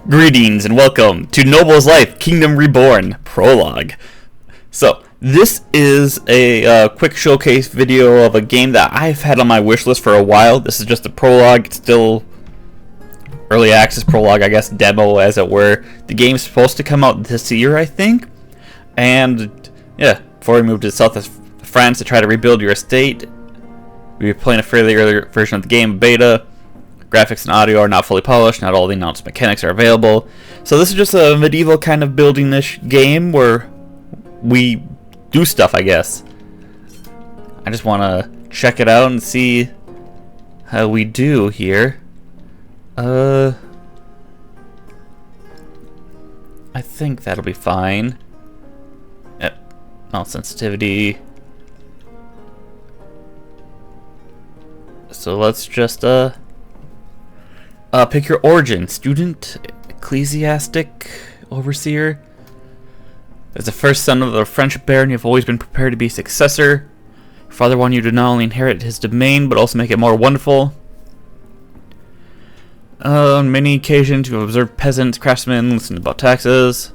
Greetings and welcome to Noble's Life Kingdom Reborn Prologue. So, this is a quick showcase video of a game that I've had on my wish list for a while. This is just a prologue. It's still early access prologue, I guess, demo as it were. The game's supposed to come out this year, I think. And, yeah, before we move to south of France to try to rebuild your estate, we were playing a fairly early version of the game, beta. Graphics and audio are not fully polished, not all the announced mechanics are available. So this is just a medieval kind of building-ish game where we do stuff, I guess. I just want to check it out and see how we do here. I think that'll be fine. Yep. Mount sensitivity. So let's just, pick your origin. Student, ecclesiastic, overseer. As the first son of the French baron, you have always been prepared to be successor. Your father wanted you to not only inherit his domain, but also make it more wonderful. On many occasions, you have observed peasants, craftsmen, listen about taxes.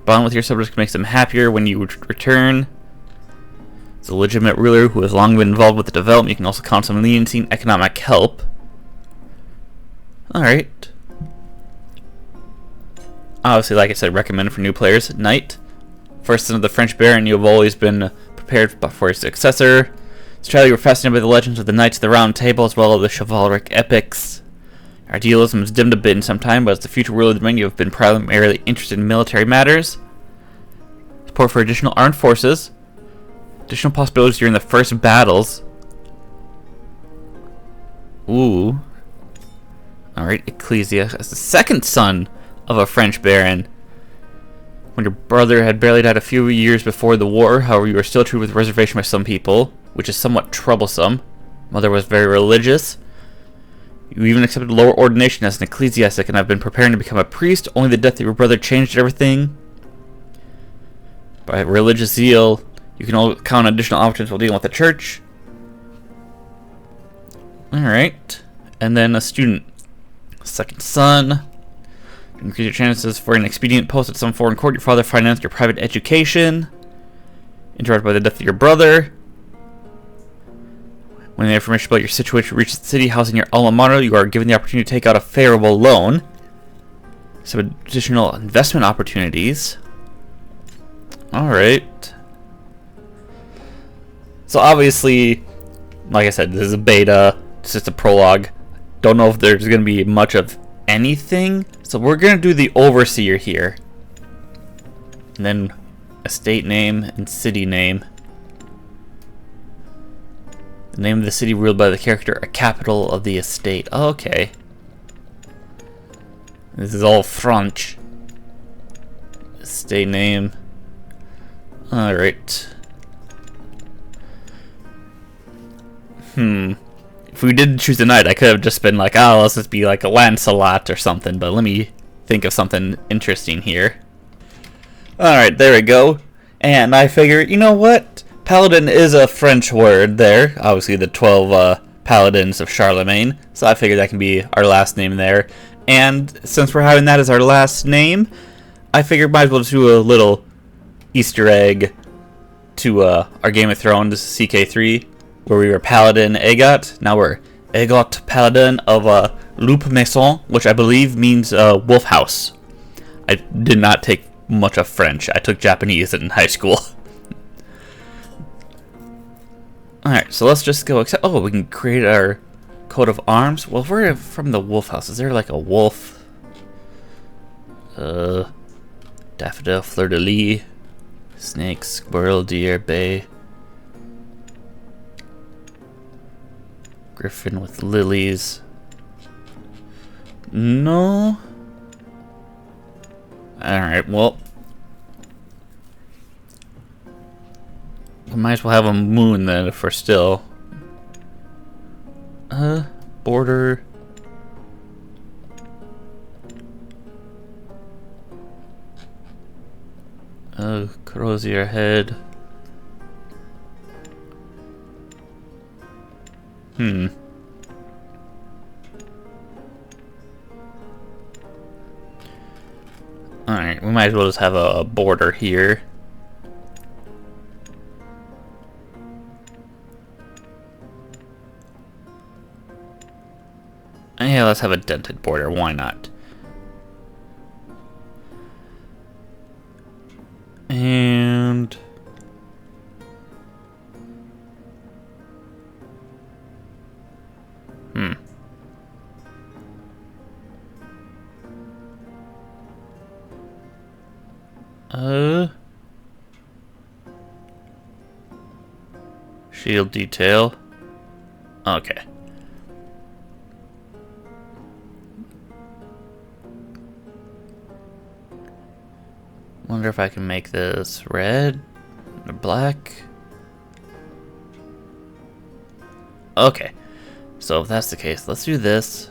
Bond with your subjects makes them happier when you return. As a legitimate ruler who has long been involved with the development, you can also count some leniency and economic help. Alright. Obviously, like I said, recommended for new players. Knight. First son of the French baron, you have always been prepared for your successor. As a child, you were fascinated by the legends of the Knights of the Round Table, as well as the chivalric epics. Your idealism has dimmed a bit in some time, but as the future ruler of the domain, you have been primarily interested in military matters. Support for additional armed forces. Additional possibilities during the first battles. Ooh. Alright, Ecclesia. As the second son of a French baron. When your brother had barely died a few years before the war, however, you were still treated with reservation by some people, which is somewhat troublesome. Mother was very religious. You even accepted lower ordination as an ecclesiastic and have been preparing to become a priest. Only the death of your brother changed everything. By religious zeal, you can all count on additional opportunities while dealing with the church. Alright. And then a student. Second son. Increase your chances for an expedient post at some foreign court. Your father financed your private education. Interrupted by the death of your brother. When the information about your situation reaches the city house in your alma mater, you are given the opportunity to take out a favorable loan. Some additional investment opportunities. Alright. So obviously, like I said, this is a beta. It's just a prologue. Don't know if there's going to be much of anything. So we're going to do the overseer here. And then estate name and city name. The name of the city ruled by the character, a capital of the estate. Oh, okay. This is all French. Estate name. Alright. If we did choose a knight, I could have just been like, oh, let's just be like a Lancelot or something, but let me think of something interesting here. Alright, there we go. And I figured, you know what? Paladin is a French word there. Obviously the 12 paladins of Charlemagne. So I figured that can be our last name there. And since we're having that as our last name, I figured might as well just do a little Easter egg to our Game of Thrones CK3. Where we were Paladin Aegot. Now we're Aegot Paladin of Loup Maison, which I believe means wolf house. I did not take much of French. I took Japanese in high school. Alright, so let's just go accept. Oh, we can create our coat of arms. Well, if we're from the wolf house, is there like a wolf? Daffodil, fleur-de-lis, snake, squirrel, deer, bay. Griffin with lilies. No. Alright, well. We might as well have a moon then if we're still. Border. Crozier head. Alright, we might as well just have a border here. Yeah, let's have a dented border. Why not? And shield detail. Okay. Wonder if I can make this red or black. Okay. So if that's the case, let's do this.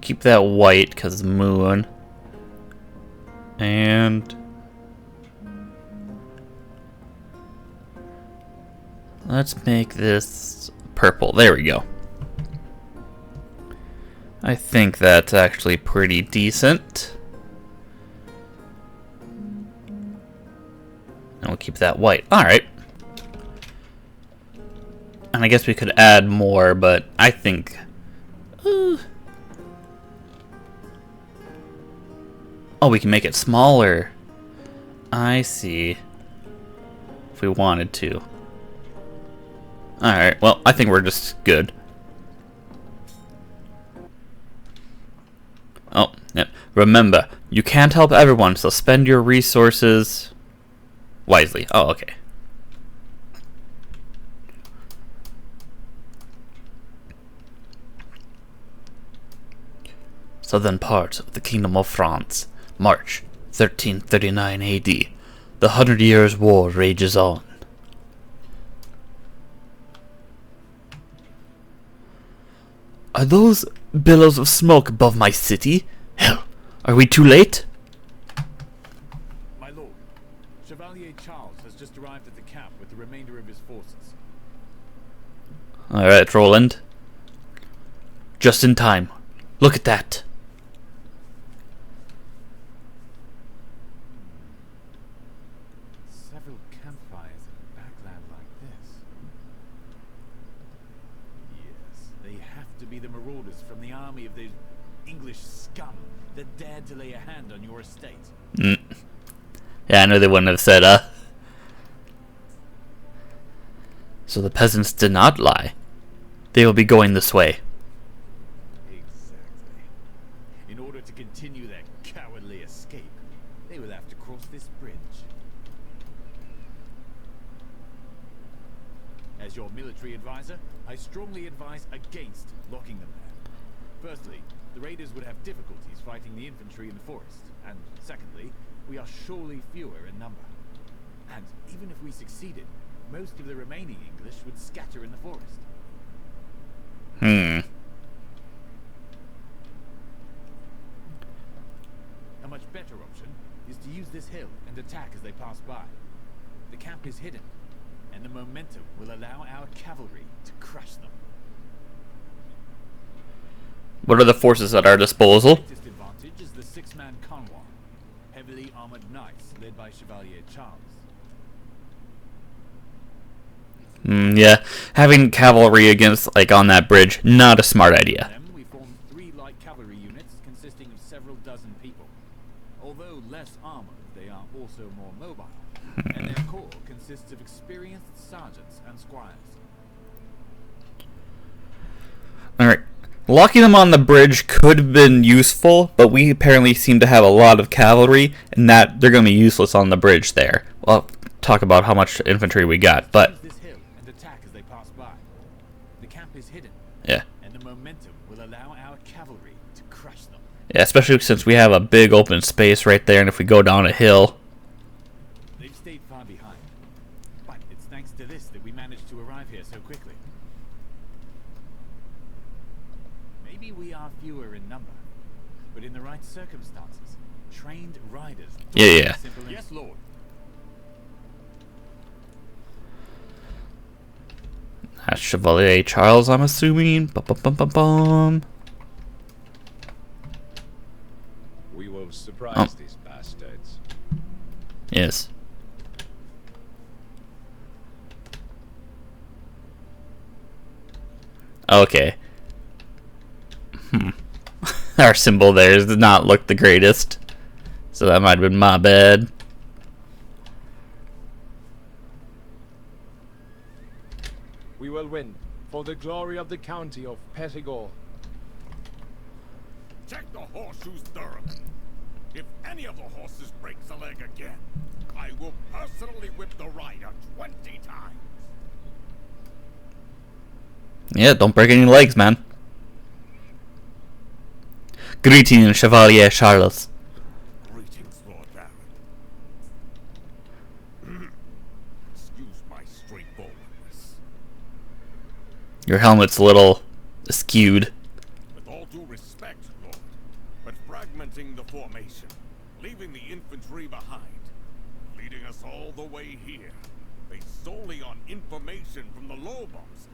Keep that white because moon. And let's make this purple. There we go. I think that's actually pretty decent. And we'll keep that white. Alright. And I guess we could add more, but I think... Oh, we can make it smaller. I see. If we wanted to. Alright, well, I think we're just good. Oh, yeah. Remember, you can't help everyone, so spend your resources wisely. Oh, okay. Southern part of the Kingdom of France, March 1339 AD. The 100 Years' War rages on. Are those billows of smoke above my city? Hell, are we too late? My lord, Chevalier Charles has just arrived at the camp with the remainder of his forces. Alright, Roland. Just in time. Look at that. Several campfires in a backland like this. Yes, they have to be the marauders from the army of those English scum that dared to lay a hand on your estate. Yeah, I know they wouldn't have said, So the peasants did not lie. They will be going this way. Exactly. In order to continue their cowardly escape, they will have to cross this bridge. As your military advisor, I strongly advise against locking them there. Firstly, the raiders would have difficulties fighting the infantry in the forest, and secondly, we are surely fewer in number. And even if we succeeded, most of the remaining English would scatter in the forest. A much better option is to use this hill and attack as they pass by. The camp is hidden, and the momentum will allow our cavalry to crush them. What are the forces at our disposal? The greatest advantage is the six-man convoy, heavily armored knights led by Chevalier Charles. Yeah, having cavalry against, like, on that bridge, not a smart idea. Then we formed 3 light cavalry units consisting of several dozen people. Although less armored, they are also more mobile, and their corps consists of experienced sergeants and squires. Alright, locking them on the bridge could have been useful, but we apparently seem to have a lot of cavalry, and that they're going to be useless on the bridge there. Well, talk about how much infantry we got, but... Yeah. And the momentum will allow our cavalry to crush them. Yeah, especially since we have a big open space right there, and if we go down a hill... They've stayed far behind, but it's thanks to this that we managed to arrive here so quickly. Maybe we are fewer in number, but in the right circumstances, trained riders... Yeah. Yes, Lord. That's Chevalier Charles, I'm assuming. Bum, bum, bum, bum, bum. surprise these bastards. Yes. Okay. Our symbol there does not look the greatest. So that might have been my bad. We will win, for the glory of the county of Perigord. Check the horseshoes thoroughly. If any of the horses breaks a leg again, I will personally whip the rider 20 times. Yeah, don't break any legs, man. Greetings, Chevalier Charles. Greetings, Lord Baron. Excuse my straightforwardness. Your helmet's a little skewed. With all due respect, Lord, but fragmenting the formation, leaving the infantry behind, leading us all the way here, based solely on information from the Lobos,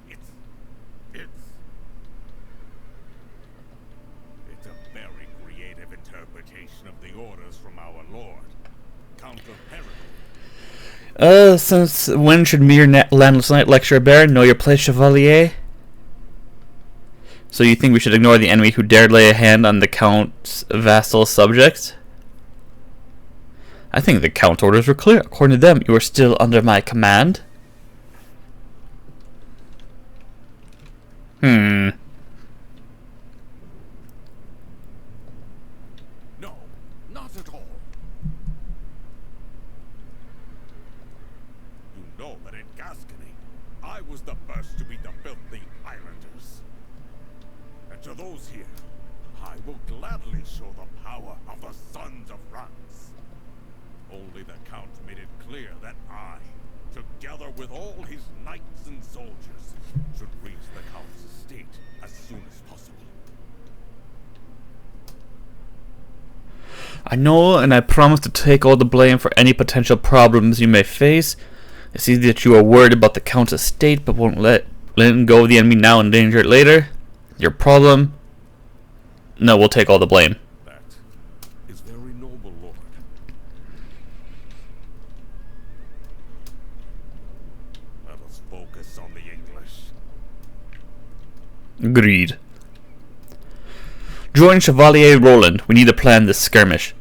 it's a very creative interpretation of the orders from our Lord, Count of Perigord. Since when should mere landless knight lecture a baron? Know your place, Chevalier? So you think we should ignore the enemy who dared lay a hand on the Count's vassal subjects? I think the Count's orders were clear. According to them, you are still under my command. No, not at all. You know that in Gascony, I was the first to beat the filthy islanders. And to those here, I will gladly show the power of the sons of France. Only the Count made it clear that I, together with all his knights and soldiers, should reach the Count's estate as soon as possible. I know, and I promise to take all the blame for any potential problems you may face. I see that you are worried about the Count's estate, but won't let go of the enemy now and endanger it later. Your problem? No, we'll take all the blame. That is very noble, Lord. Let us focus on the English. Agreed. Join Chevalier Roland. We need to plan this skirmish.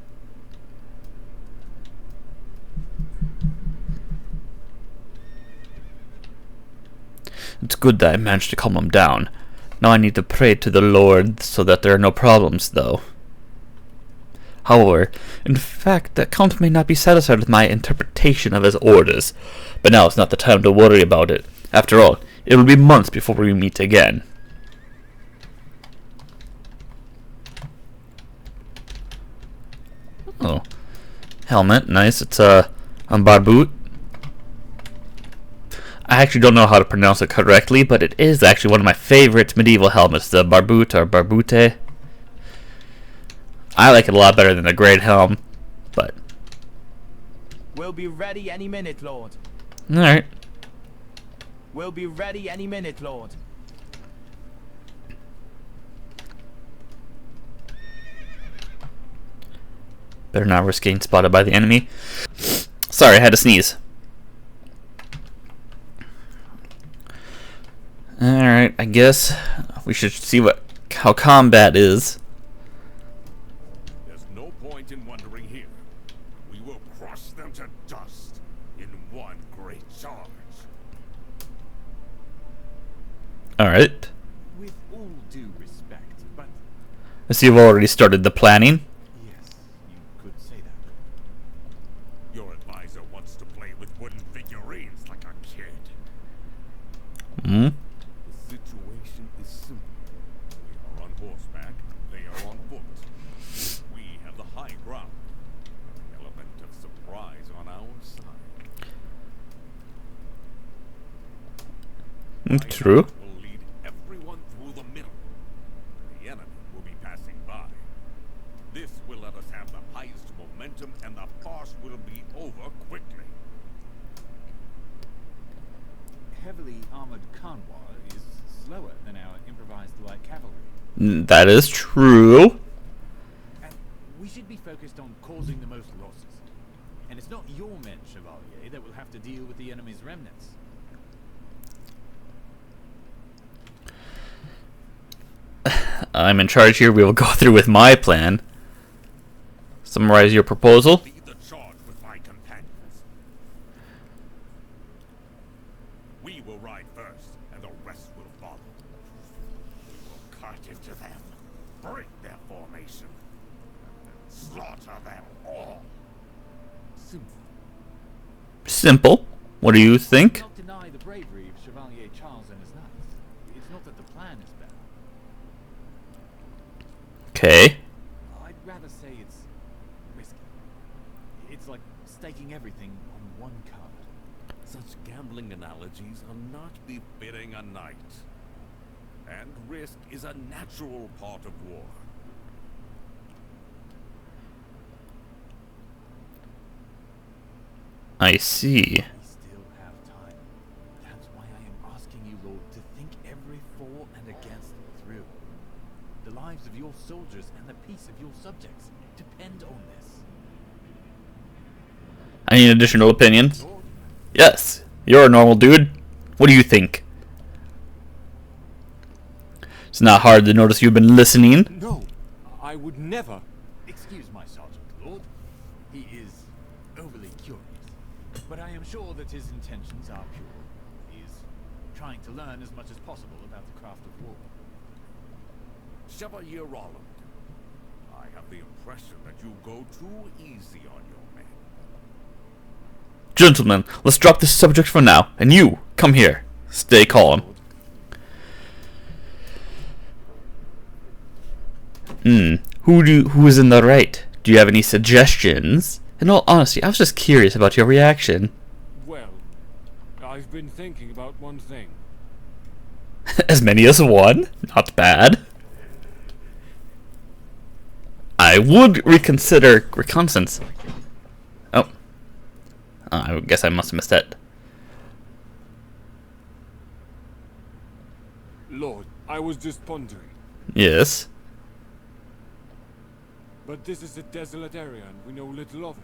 It's good that I managed to calm him down. Now I need to pray to the Lord so that there are no problems, though. However, in fact, the Count may not be satisfied with my interpretation of his orders, but now is not the time to worry about it. After all, it will be months before we meet again. Oh, helmet, nice. It's a barboot. I actually don't know how to pronounce it correctly, but it is actually one of my favorite medieval helmets, the barboot or barbute. I like it a lot better than the great helm, but We'll be ready any minute, Lord. alright. We'll be ready any minute, Lord. Better not risk getting spotted by the enemy. Sorry, I had to sneeze. Alright, I guess we should see how combat is. There's no point in wondering here. We will crush them to dust in one great charge. Alright. With all due respect, but I see you've already started the planning. yes, you could say that. Your advisor wants to play with wooden figurines like a kid. Hmm? The situation is simple. We are on horseback, they are on foot. We have the high ground. Element of surprise on our side. True. Will lead everyone through the middle. The enemy will be passing by. This will let us have the highest momentum and the farce will be over quickly. Heavily armored convoy is slower than our improvised light cavalry. That is true. And we should be focused on causing the most losses. And it's not your men, Chevalier, that will have to deal with the enemy's remnants. I'm in charge here. We will go through with my plan. Summarize your proposal. Lead the charge with my companions. We will ride first, and the rest will follow. We will cut into them, break their formation, and slaughter them all. Simple. What do you think? Not deny the bravery of Chevalier Charles and his knights. It's not that the plan is bad. Okay. I'd rather say it's risky. It's like staking everything on one card. Such gambling analogies are not befitting a knight. And risk is a natural part of war. I see. We still have time. That's why I am asking you, Lord, to think every for and against through. The lives of your soldiers and the peace of your subjects depend on this. I need additional opinions. Lord, Yes. You're a normal dude. What do you think? It's not hard to notice you've been listening. No, I would never. excuse my sergeant, Lord. He is overly curious. But I am sure that his intentions are pure. He is trying to learn as much as possible about the craft of war. Chevalier Roland, I have the impression that you go too easy on your men. Gentlemen, let's drop this subject for now. And you, come here. Stay calm. Who is in the right? Do you have any suggestions? In all honesty, I was just curious about your reaction. Well, I've been thinking about one thing. As many as one? Not bad. I would reconsider reconnaissance. Oh. I guess I must have missed that. Lord, I was just pondering. Yes. But this is a desolate area and we know little of it.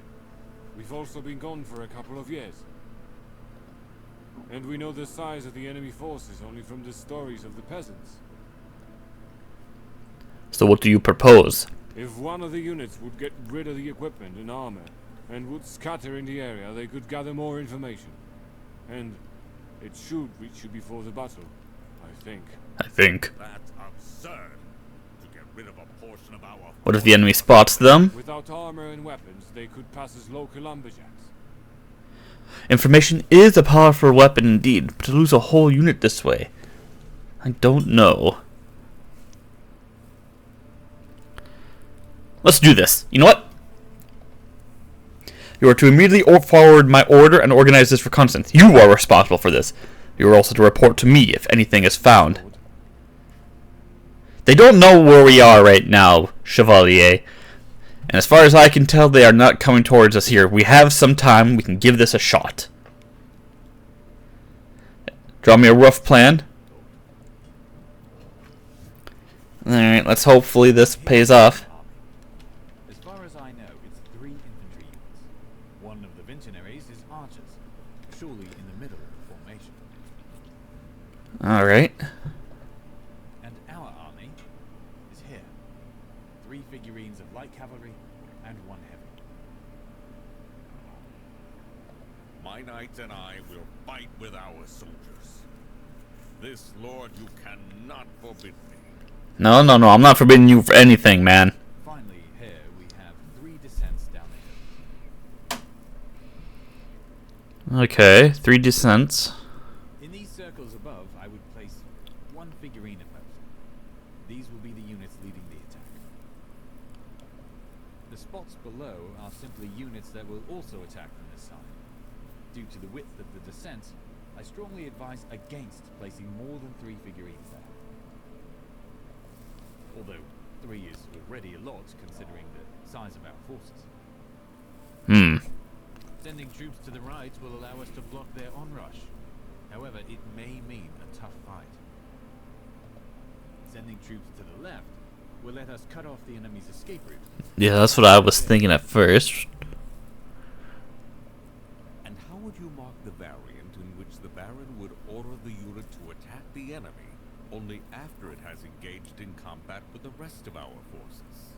We've also been gone for a couple of years. And we know the size of the enemy forces only from the stories of the peasants. So what do you propose? If one of the units would get rid of the equipment and armor, and would scatter in the area, they could gather more information. And it should reach you before the battle, I think. I think. That's absurd. To get rid of a portion of our... What if the enemy spots them? Without armor and weapons, they could pass as local lumberjacks. Information is a powerful weapon indeed, but to lose a whole unit this way, I don't know. Let's do this. You know what? You are to immediately forward my order and organize this reconnaissance. You are responsible for this. You are also to report to me if anything is found. They don't know where we are right now, Chevalier. And as far as I can tell, they are not coming towards us here. We have some time. We can give this a shot. Draw me a rough plan. Alright, let's hopefully this pays off. As far as I know, it's 3 infantry units. One of the Vincenaries is archers, surely in the middle of the formation. Alright. And our army is here. 3 figurines of light cavalry and 1 heavy. My knights and I will fight with our soldiers. This, Lord, you cannot forbid me. No, I'm not forbidding you for anything, man. Finally, here we have 3 descents down the hill. Okay, 3 descents. In these circles above, I would place 1 figurine at most. These will be the units leading the attack. The spots below are simply units that will also attack from this side. Due to the width of the descent, I strongly advise against placing more than 3 figurines there. Although 3 is already a lot considering the size of our forces. Sending troops to the right will allow us to block their onrush. However, it may mean a tough fight. Sending troops to the left will let us cut off the enemy's escape route. Yeah, that's what I was thinking at first. And how would you mark the variant in which the Baron would order the unit to attack the enemy only after it has engaged in combat with the rest of our forces?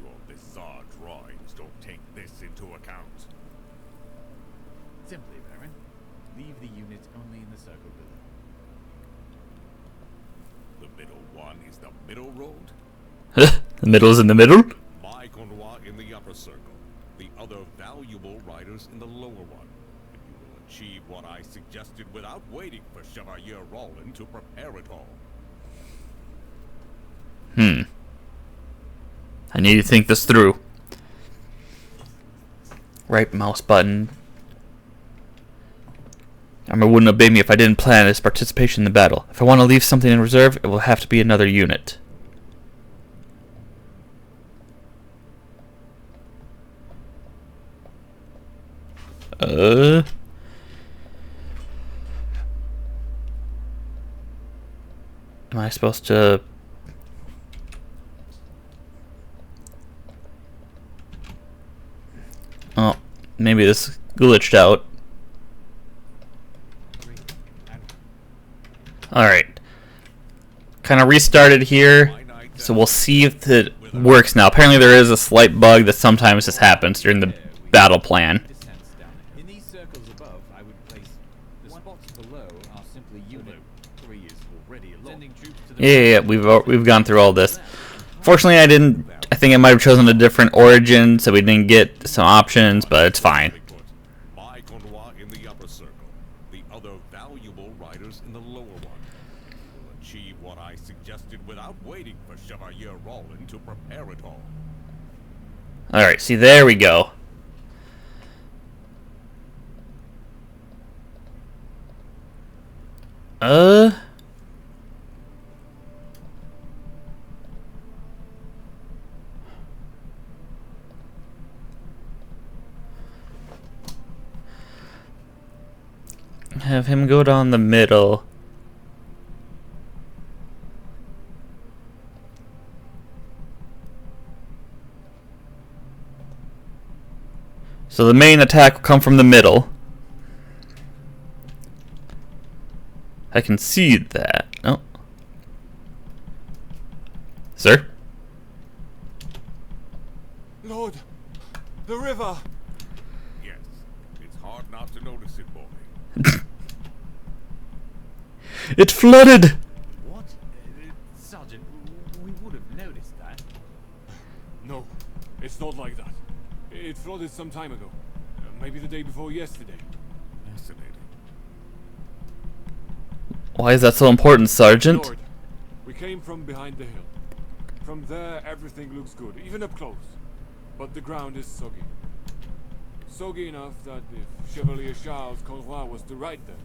Your bizarre drawings don't take this into account. Simply, Baron, leave the unit only in the circle below. The middle one is the middle road. The middle's in the middle? My convoy in the upper circle. The other valuable riders in the lower one. And you will achieve what I suggested without waiting for Chevalier Roland to prepare it all. I need to think this through. Right mouse button. Armor wouldn't obey me if I didn't plan its participation in the battle. If I want to leave something in reserve, it will have to be another unit. Am I supposed to... Oh, maybe this glitched out. Alright. Kind of restarted here, so we'll see if it works now. Apparently there is a slight bug that sometimes this happens during the battle plan. In these circles above, I would place the spots below are simply unit 3 is already sending troops to the Yeah, we've gone through all this. Fortunately, I think I might have chosen a different origin, so we didn't get some options, but it's fine. My convoy in the upper circle. The other valuable riders in the lower one. You will achieve what I suggested without waiting for Chevalier Roland to prepare it all. Alright, see, there we go. Have him go down the middle. So the main attack will come from the middle. I can see that. Oh. Sir? Lord, the river! Yes, it's hard not to notice it, boy. It flooded! What? Sergeant, we would have noticed that. No, it's not like that. It flooded some time ago. Maybe the day before yesterday. Fascinating. Why is that so important, Sergeant? Lord, we came from behind the hill. From there, everything looks good, even up close. But the ground is soggy. Soggy enough that if Chevalier Charles' convoy was to ride them,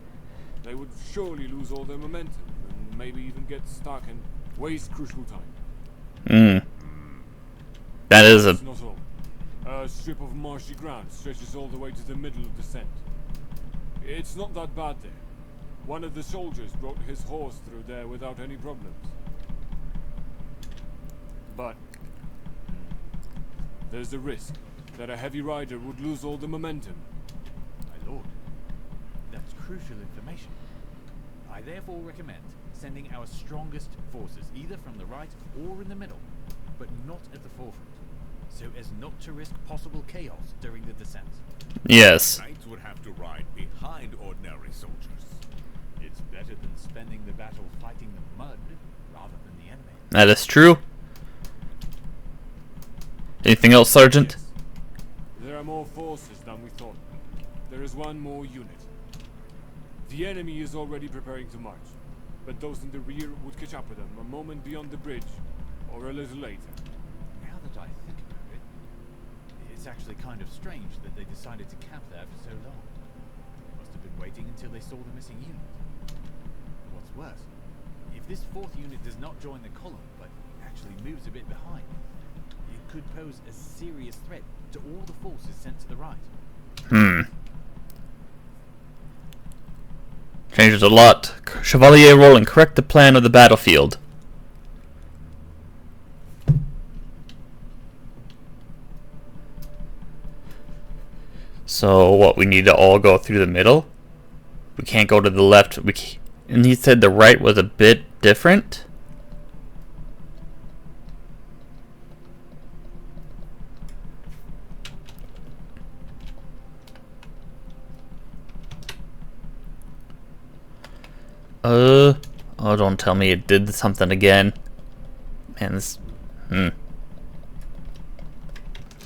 they would surely lose all their momentum and maybe even get stuck and waste crucial time. That is a... That's not all. A strip of marshy ground stretches all the way to the middle of the descent. It's not that bad there. One of the soldiers brought his horse through there without any problems. But there's the risk that a heavy rider would lose all the momentum. My lord, that's crucial information. I therefore recommend sending our strongest forces either from the right or in the middle, but not at the forefront, so as not to risk possible chaos during the descent. Yes. Knights would have to ride behind ordinary soldiers. It's better than spending the battle fighting the mud rather than the enemy. That is true. Anything else, Sergeant? Yes. There are more forces than we thought. There is one more unit. The enemy is already preparing to march, but those in the rear would catch up with them a moment beyond the bridge, or a little later. Now that I think about it, it's actually kind of strange that they decided to camp there for so long. They must have been waiting until they saw the missing unit. What's worse, if this fourth unit does not join the column, but actually moves a bit behind, it could pose a serious threat to all the forces sent to the right. Changes a lot. Chevalier Roland, correct the plan of the battlefield. So what, we need to all go through the middle? We can't go to the left. And he said the right was a bit different. Oh, don't tell me it did something again. Man, this.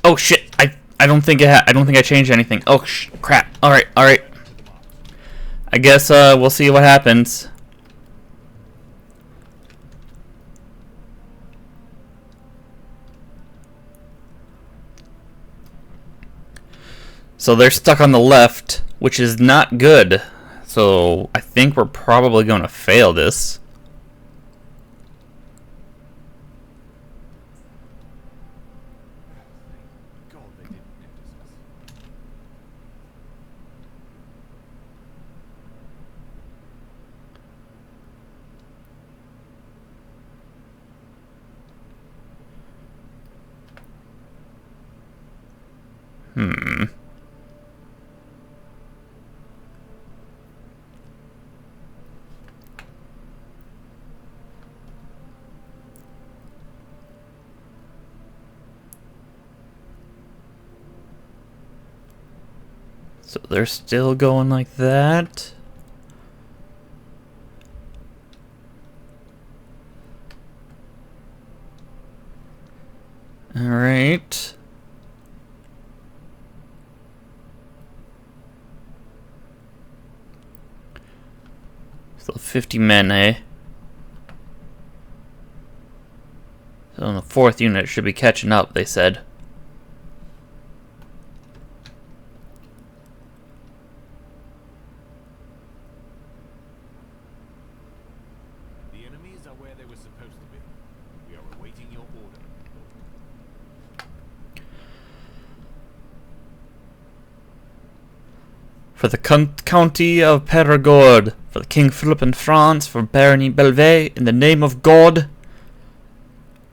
Oh shit! I don't think I don't think I changed anything. Oh crap! All right, all right. I guess we'll see what happens. So they're stuck on the left, which is not good. So I think we're probably going to fail this. God, they didn't notice us. So they're still going like that. All right. Still 50 men, eh? So the 4th unit should be catching up, they said. The enemies are where they were supposed to be. We are awaiting your order. For the county of Perigord, for the King Philip in France, for Barony Belvay, in the name of God.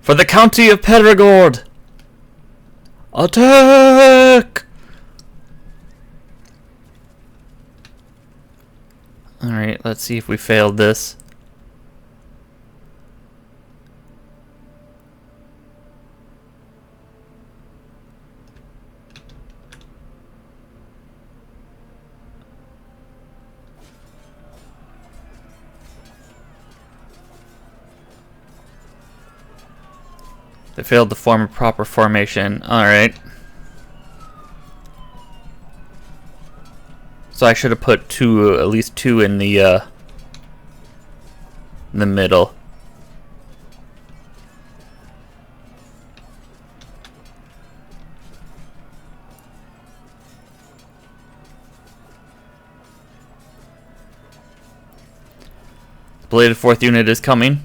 For the county of Perigord! Attack! Alright, let's see if we failed this. They failed to form a proper formation. Alright. So I should have put at least two in the middle. Bladed 4th unit is coming.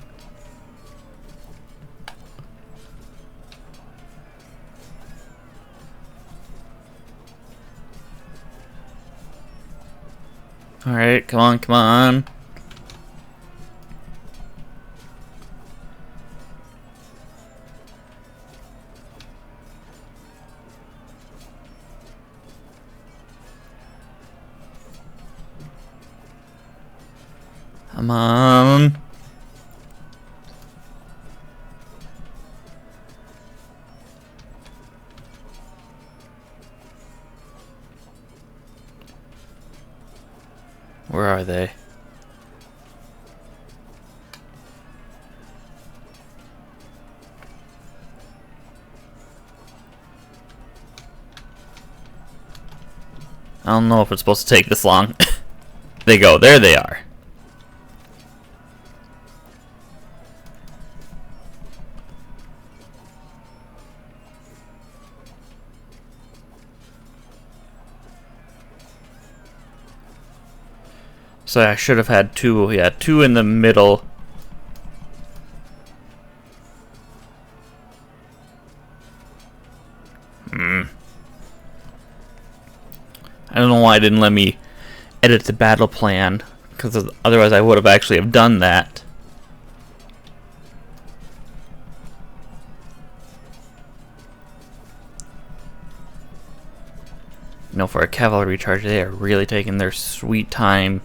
Alright, come on, come on. Come on. Where are they? I don't know if it's supposed to take this long. They go. There they are. So I should have had two. Yeah, two in the middle. I don't know why it didn't let me edit the battle plan, because otherwise I would have actually have done that. You know, for a cavalry charge, they are really taking their sweet time.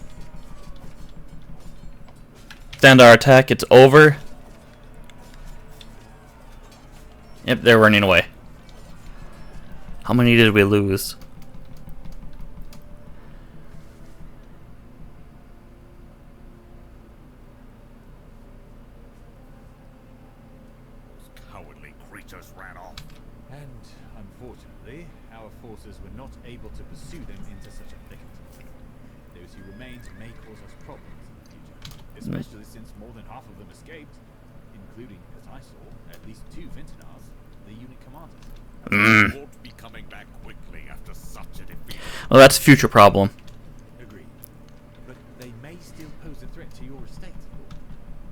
Stand our attack, it's over. Yep, they're running away. How many did we lose? Those cowardly creatures ran off. And unfortunately, our forces were not able to pursue them into such a thicket. Those who remained may cause us problems in the future, especially since more than half of them escaped, including, as I saw, at least 2 Vintonars, the unit commanders. They won't be coming back quickly after such a defeat. Well, that's a future problem. Agreed. But they may still pose a threat to your estate.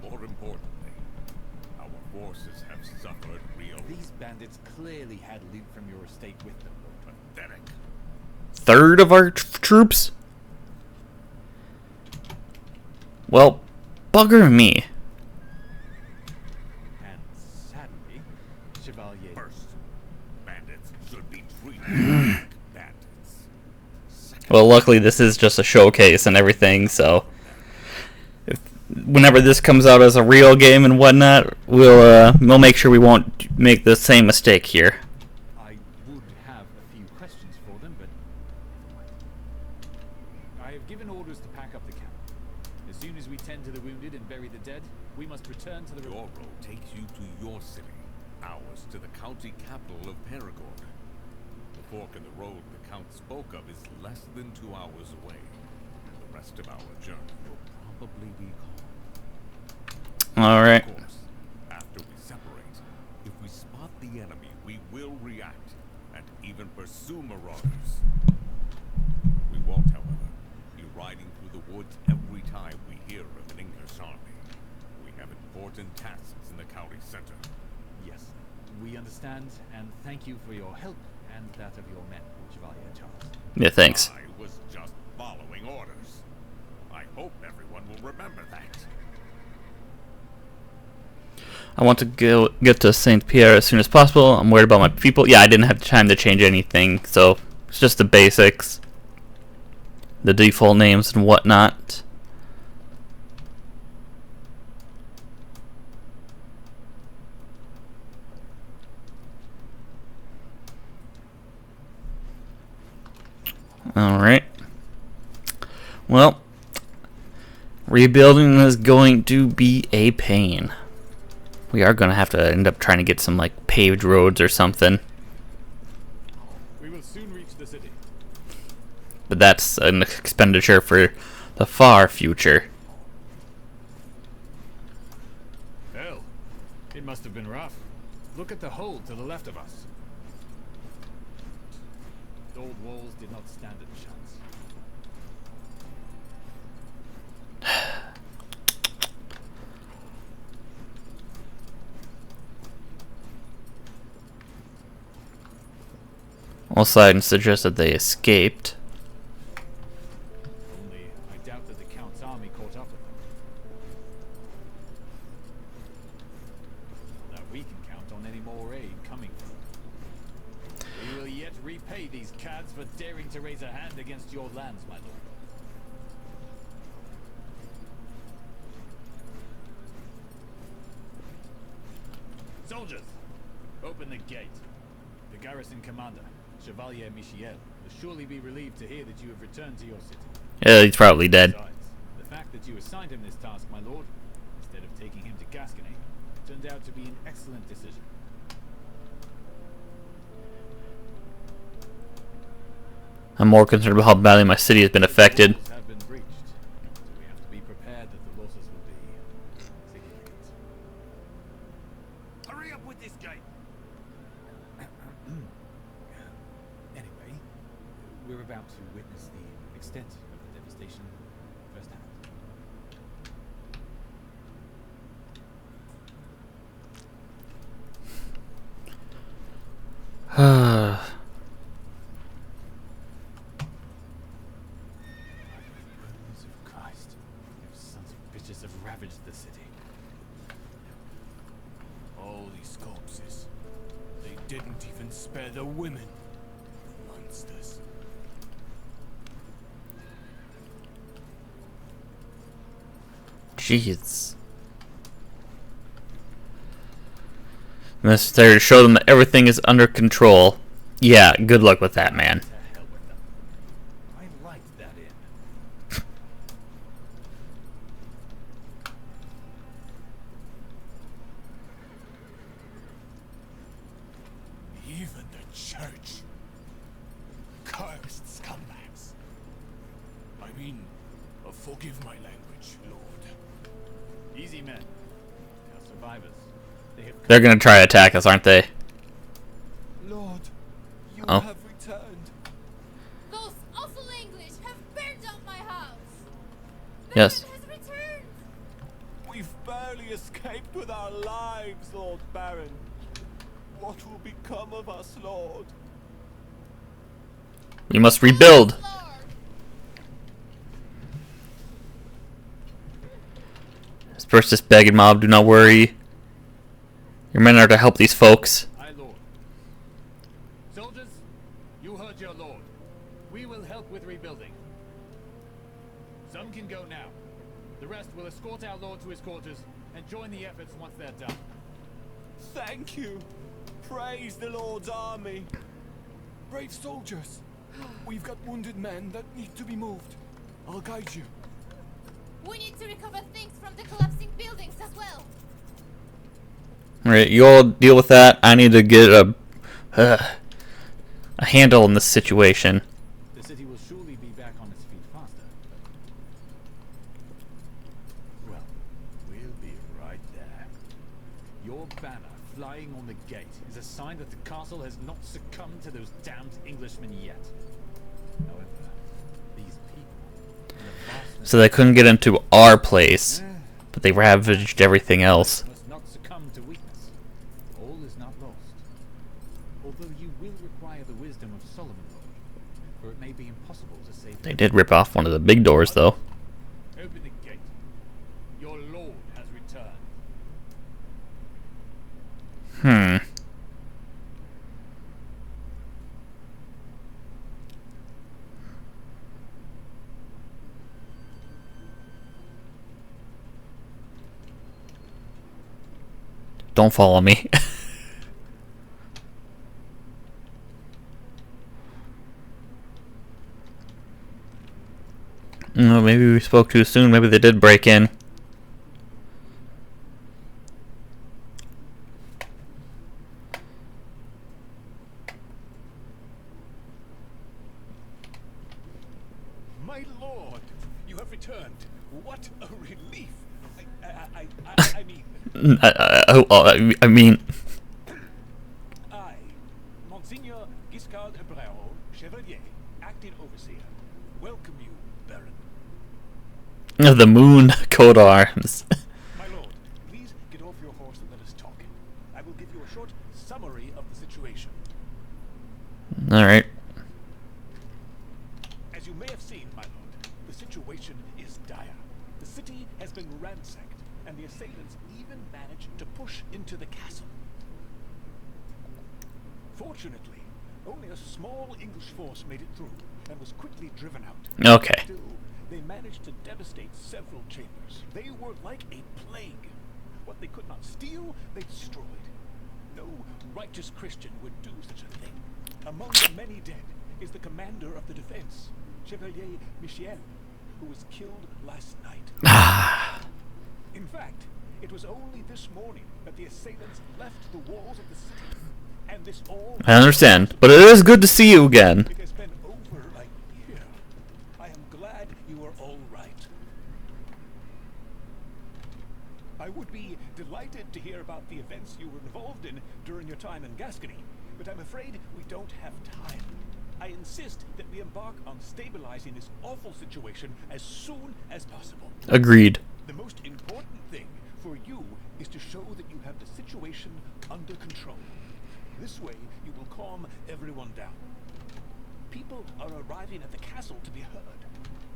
More importantly, our forces have suffered real These bandits clearly had loot from your estate with them, Lord. pathetic. Third of our troops? Well, bugger me. And sadly, Chevalier... First, bandits should be treated like bandits. Second, Well, luckily this is just a showcase and everything, so whenever this comes out as a real game and whatnot, we'll make sure we won't make the same mistake here. I would have a few questions for them, but never mind. I have given orders to pack up the camp. As soon as we tend to the wounded and bury the dead, we must return to the... your road takes you to your city, ours to the county capital of Perigord. The fork in the road the Count spoke of is less than 2 hours away, and the rest of our journey will probably be calm. Alright. Of course, after we separate, if we spot the enemy, we will react, and even pursue marauders. We won't, however, be riding through the woods every time we hear of an English army. We have important tasks in the county center. Yes, we understand, and thank you for your help and that of your men, Chevalier Charles. Yeah, thanks. I was just following orders. I hope everyone will remember that. I want to get to St. Pierre as soon as possible. I'm worried about my people. Yeah, I didn't have time to change anything, so it's just the basics. The default names and whatnot. Alright. Well, rebuilding is going to be a pain. We are going to have to end up trying to get some, like, paved roads or something. We will soon reach the city. But that's an expenditure for the far future. Hell, it must have been rough. Look at the hole to the left of us. The old walls did not stand a chance. Also, I can suggest that they escaped. Only, I doubt that the Count's army caught up with them. That we can count on any more aid coming from them. We will yet repay these cads for daring to raise a hand against your lands, my lord. Soldiers, open the gate. The garrison commander, Chevalier Michiel, will surely be relieved to hear that you have returned to your city. Yeah, he's probably dead. Besides, the fact that you assigned him this task, my lord, instead of taking him to Gascony, turned out to be an excellent decision. I'm more concerned about how badly my city has been affected. The walls have been breached, so we have to be prepared that the losses will be significant. Hurry up with this gate! Anyway, we're about to witness the extent of the devastation firsthand. Bones of Christ, those sons of bitches have ravaged the city. All these corpses. They didn't even spare the women. Monsters. Jeez. Necessary to show them that everything is under control. Yeah, good luck with that, man. To hell with them. I liked that inn. Even the church. Cursed scumbags. I mean, forgive my language, Lord. Easy, men. They are survivors. They have They're gonna try to attack us, aren't they? Lord, you Oh. have returned. Those awful English have burned down my house. Yes. Baron has returned. We've barely escaped with our lives, Lord Baron. What will become of us, Lord? We must rebuild. Lord. Disperse this begging mob, do not worry. Your men are to help these folks. Aye, Lord. Soldiers, you heard your lord. We will help with rebuilding. Some can go now. The rest will escort our lord to his quarters and join the efforts once they're done. Thank you. Praise the Lord's army. Brave soldiers. We've got wounded men that need to be moved. I'll guide you. We need to recover things from the collapsing buildings as well. Alright, you all deal with that. I need to get a handle on this situation. The city will surely be back on its feet faster. Well, we'll be right there. Your banner flying on the gate is a sign that the castle has not succumbed to those damned Englishmen yet. However, these people, and the vastness So they couldn't get into our place, but they ravaged everything else. must not succumb to weakness. All is not lost. Although you will require the wisdom of Solomon, Lord, for it may be impossible to save They did rip off one of the big doors, though. Open the gate. Your lord has returned. Don't follow me. No, maybe we spoke too soon. Maybe they did break in. My lord, you have returned. What a relief. I mean, I mean, I, Monsignor Giscard Ebrero, Chevalier, acting overseer, welcome you, Baron. the moon coat arms. My lord, please get off your horse and let us talk. I will give you a short summary of the situation. Alright. As you may have seen, my lord, the situation is dire. The city has been ransacked, and the assailants even managed to push into the castle. Fortunately, only a small English force made it through, and was quickly driven out. Okay. Still, they managed to devastate several chambers. They were like a plague. What they could not steal, they destroyed. No righteous Christian would do such a thing. Among the many dead is the commander of the defense, Chevalier Michel, who was killed last night. In fact, it was only this morning that the assailants left the walls of the city. And this all... I understand, but it is good to see you again. It has been over a year. I am glad you are all right. I would be delighted to hear about the events you were involved in during your time in Gascony, but I'm afraid we don't have time. I insist that we embark on stabilizing this awful situation as soon as possible. Agreed. The most important thing for you is to show that you have the situation under control. This way, you will calm everyone down. People are arriving at the castle to be heard.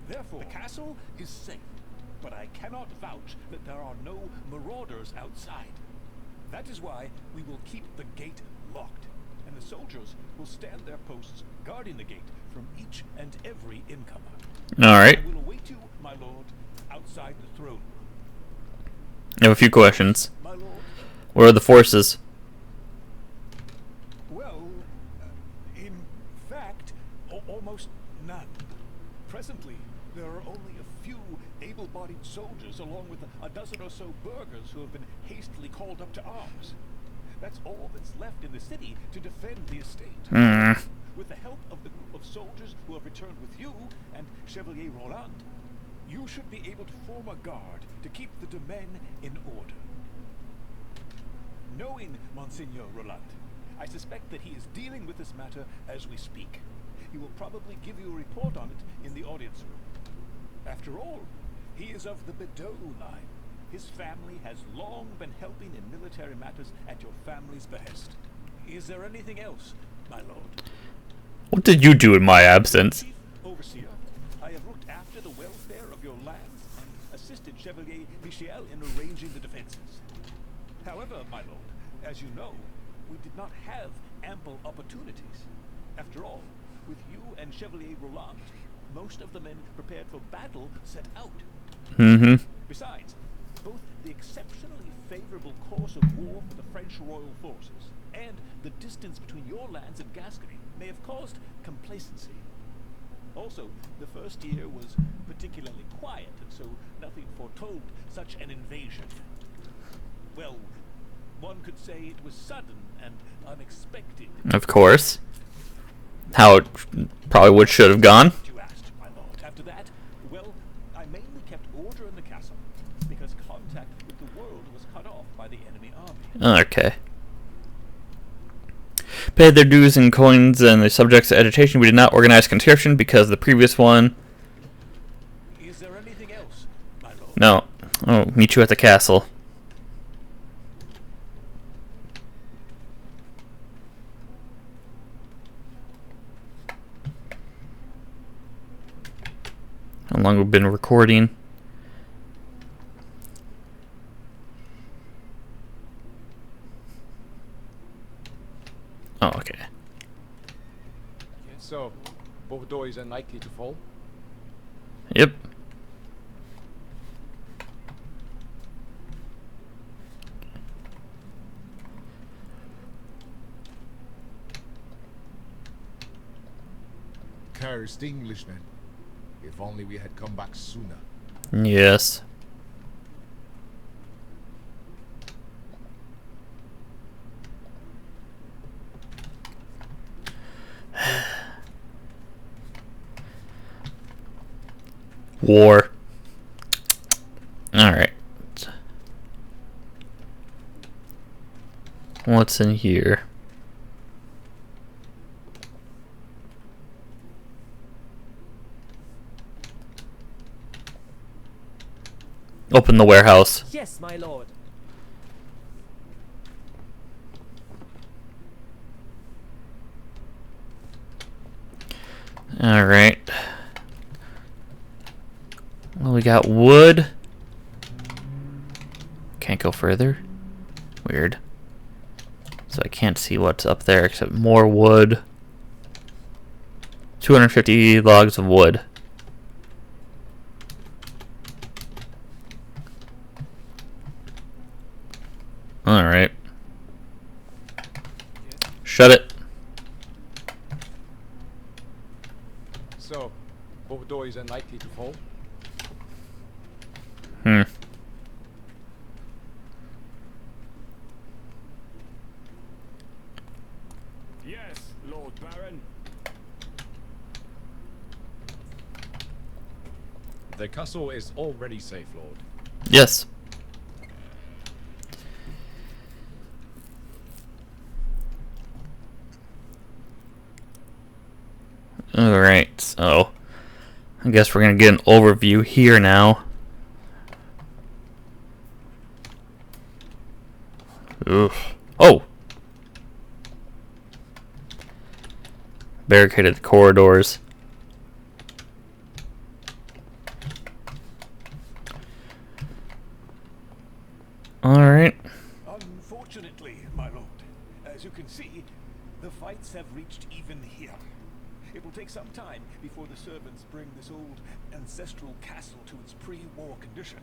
Therefore, the castle is safe, but I cannot vouch that there are no marauders outside. That is why we will keep the gate locked, and the soldiers will stand their posts guarding the gate from each and every incomer. Alright. I will await you, my lord, outside the throne room. I have a few questions. My lord. Where are the forces? Well, in fact, almost none. Presently, there are only a few able-bodied soldiers along with a dozen or so burghers who have been hastily called up to arms. That's all that's left in the city to defend the estate. With the help of the group of soldiers who have returned with you and Chevalier Roland, you should be able to form a guard to keep the domain in order. Knowing Monsignor Roland, I suspect that he is dealing with this matter as we speak. He will probably give you a report on it in the audience room. After all, he is of the Bedeau line. His family has long been helping in military matters at your family's behest. Is there anything else, my lord? What did you do in my absence? Chief Overseer, I have looked after the welfare of your lands and assisted Chevalier Michel in arranging the defenses. However, my lord, as you know, we did not have ample opportunities. After all, with you and Chevalier Roland, most of the men prepared for battle set out. Besides, both the exceptionally favorable course of war for the French royal forces and the distance between your lands and Gascony may have caused complacency. Also, the first year was particularly quiet, and so nothing foretold such an invasion. Well, one could say it was sudden and unexpected. Of course. How it probably should have gone. You asked, my lord. After that, well, I mainly kept order in the castle because contact with the world was cut off by the enemy army. Okay. Paid their dues in coins and the subjects to agitation. We did not organize conscription because the previous one. Is there anything else, my lord? No. Oh, meet you at the castle. How long we've been recording? Oh, okay. So, Bordeaux is unlikely to fall? Yep. Cursed Englishmen. If only we had come back sooner. Yes. War. Alright. What's in here? Open the warehouse. Yes, my lord. Alright. Well, we got wood. Can't go further. Weird. So I can't see what's up there except more wood. 250 logs of wood. Alright. Shut it. So, Bordeaux is unlikely to fall? Yes, Lord Baron. The castle is already safe, Lord. Yes. Alright, so I guess we're gonna get an overview here now. Oof. Oh! Barricaded the corridors. Alright. Unfortunately, my lord, as you can see, the fights have reached even here. It will take some time before the servants bring this old ancestral castle to its pre-war condition.